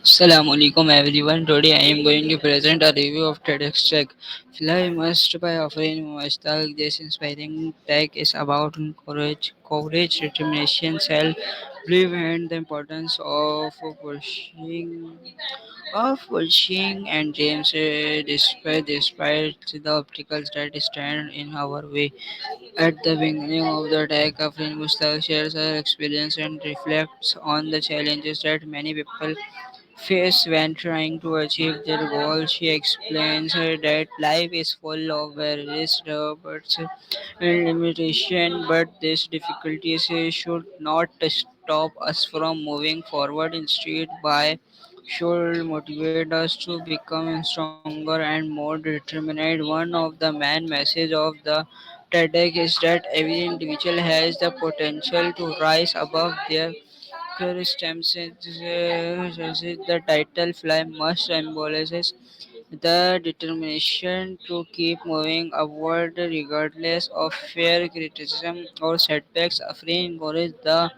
Assalamu alaikum everyone. Today I am going to present a review of TEDx Tech. Fly Must by offering Mustaq. This inspiring tech is about courage, determination, self-belief, and the importance pushing and dreams despite the obstacles that stand in our way. At the beginning of the attack, Afrin Mustaq shares her experience and reflects on the challenges that many people face when trying to achieve their goals. She explains that life is full of various drawbacks and limitation, but these difficulties should not stop us from moving forward. Instead, by should motivate us to become stronger and more determined. One of the main messages of the TEDx is that every individual has the potential to rise above their circumstances. The title "Fly" must symbolizes the determination to keep moving upward regardless of fear, criticism, or setbacks. Afraid encourage the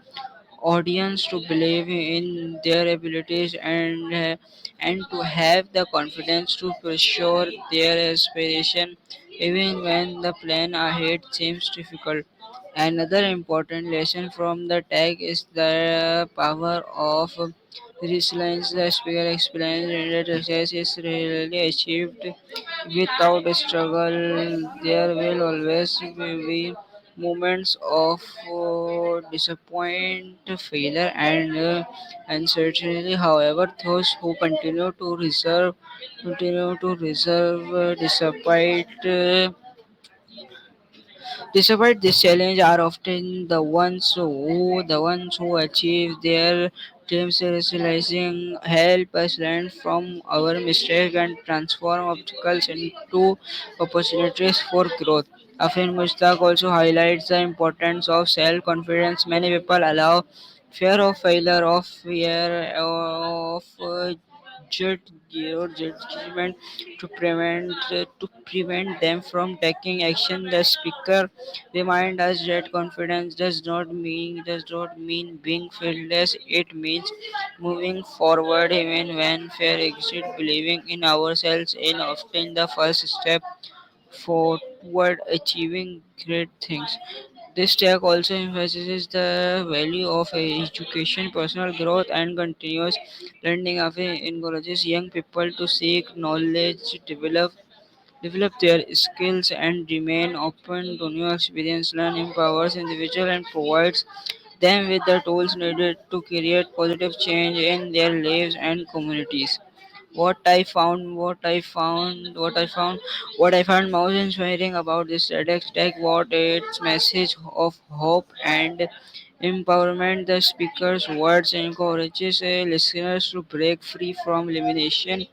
audience to believe in their abilities and to have the confidence to pursue their aspiration even when the plan ahead seems difficult. Another important lesson from the tag is the power of resilience. The speaker explains that success is rarely achieved without struggle. There will always be moments of disappointment, failure, and uncertainty. However, those who continue to reserve, despite this challenge, are often the ones who achieve their dreams. Realizing help us learn from our mistakes and transform obstacles into opportunities for growth. Afin Mustaq also highlights the importance of self-confidence. Many people allow fear of judgment to prevent them from taking action. The speaker reminds us that confidence does not mean being fearless. It means moving forward even when fear exists. Believing in ourselves is often the first step toward achieving great things. This tag also emphasizes the value of education, personal growth, and continuous learning. Often encourages young people to seek knowledge, develop their skills, and remain open to new experience. Learn empowers individuals and provides them with the tools needed to create positive change in their lives and communities. What I found most inspiring about this TEDx Tech was its message of hope and empowerment. The speaker's words encourages listeners to break free from limitations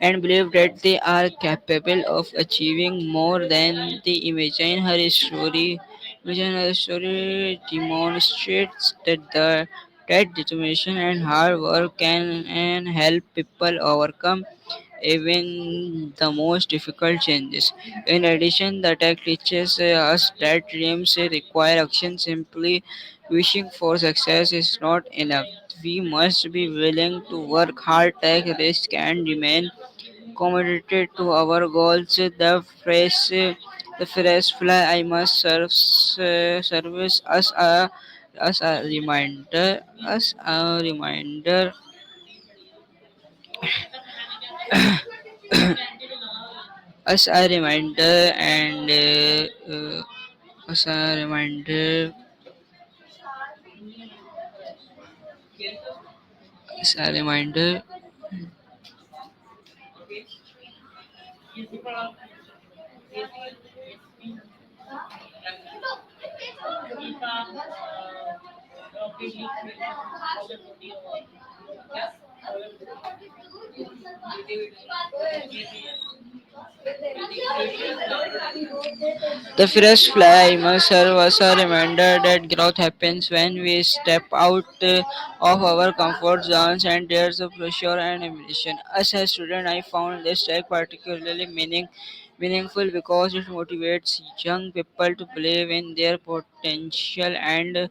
and believe that they are capable of achieving more than they imagine. Her story demonstrates that determination and hard work can and help people overcome even the most difficult changes. In addition, the tech teaches us that dreams require action. Simply wishing for success is not enough. We must be willing to work hard, take risks, and remain committed to our goals. The phrase "fly I must service us a reminder us a reminder and us a reminder us a reminder The first fly must serve as a reminder that growth happens when we step out of our comfort zones and there's a pressure and ambition. As a student, I found this track particularly meaningful because it motivates young people to believe in their potential and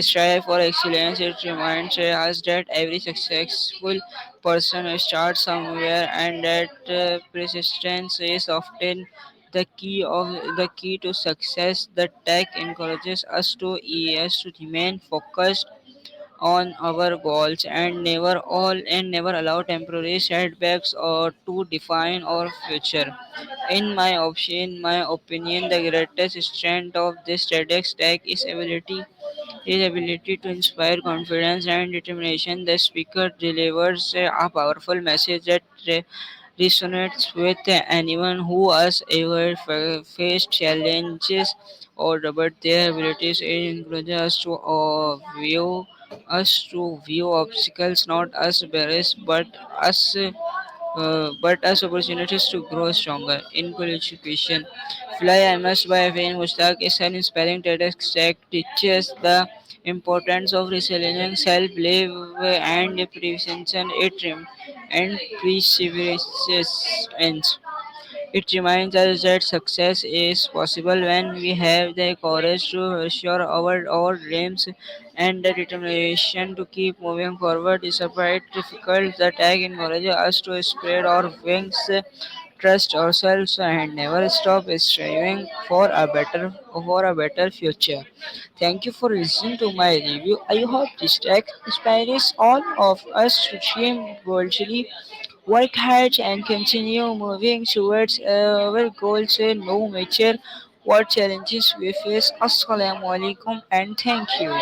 strive for excellence. It reminds us that every successful person starts somewhere and that persistence is often the key to success. The tech encourages us to remain focused on our goals and never allow temporary setbacks or to define our future. In my opinion, the greatest strength of this TEDx tech is ability to inspire confidence and determination. The speaker delivers a powerful message that resonates with anyone who has ever faced challenges or doubt their abilities. It encourages us to view obstacles not as barriers but as opportunities to grow stronger. In qualification, Fly I Must by Fain Mustaq is an inspiring TEDx talk teaches the importance of resilience, self-belief, and prevention. And perseverance. It reminds us that success is possible when we have the courage to pursue our dreams and the determination to keep moving forward despite difficult. The tag encourages us to spread our wings, trust ourselves, and never stop striving for a better future. Thank you for listening to my review. I hope this tag inspires all of us to dream boldly, work hard, and continue moving towards our goals no matter what challenges we face. Assalamu alaikum and thank you.